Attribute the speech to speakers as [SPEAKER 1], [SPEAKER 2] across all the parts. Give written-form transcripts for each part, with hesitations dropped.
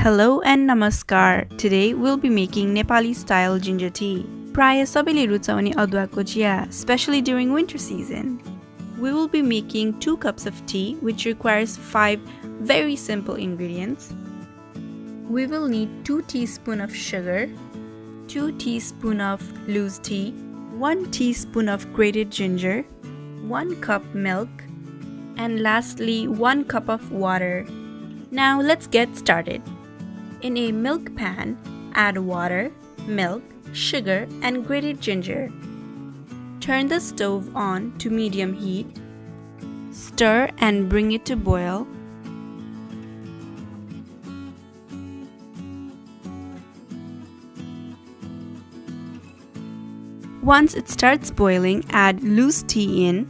[SPEAKER 1] Hello and namaskar. Today we'll be making Nepali style ginger tea. प्राय सबैले रुचाउने अदुवाको chia, especially during winter season. We will be making 2 cups of tea, which requires 5 very simple ingredients. We will need 2 teaspoons of sugar, 2 teaspoons of loose tea, 1 teaspoon of grated ginger, 1 cup milk, and lastly 1 cup of water. Now let's get started. In a milk pan, add water, milk, sugar, and grated ginger. Turn the stove on to medium heat. Stir and bring it to boil. Once it starts boiling, add loose tea in.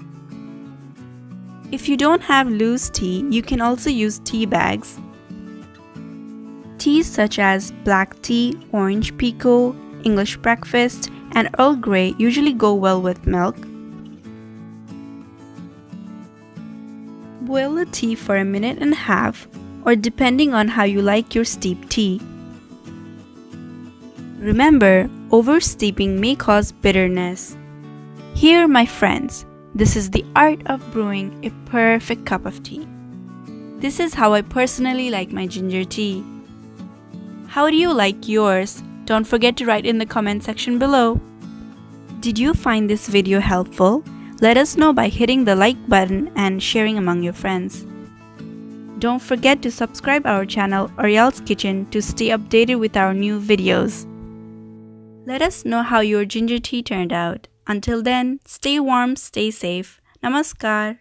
[SPEAKER 1] If you don't have loose tea, you can also use tea bags. Teas such as black tea, orange pekoe, English breakfast, and Earl Grey usually go well with milk. Boil the tea for a minute and a half, or depending on how you like your steeped tea. Remember, oversteeping may cause bitterness. Here, my friends, this is the art of brewing a perfect cup of tea. This is how I personally like my ginger tea. How do you like yours? Don't forget to write in the comment section below. Did you find this video helpful? Let us know by hitting the like button and sharing among your friends. Don't forget to subscribe our channel Aryal's Kitchen to stay updated with our new videos. Let us know how your ginger tea turned out. Until then, stay warm, stay safe. Namaskar.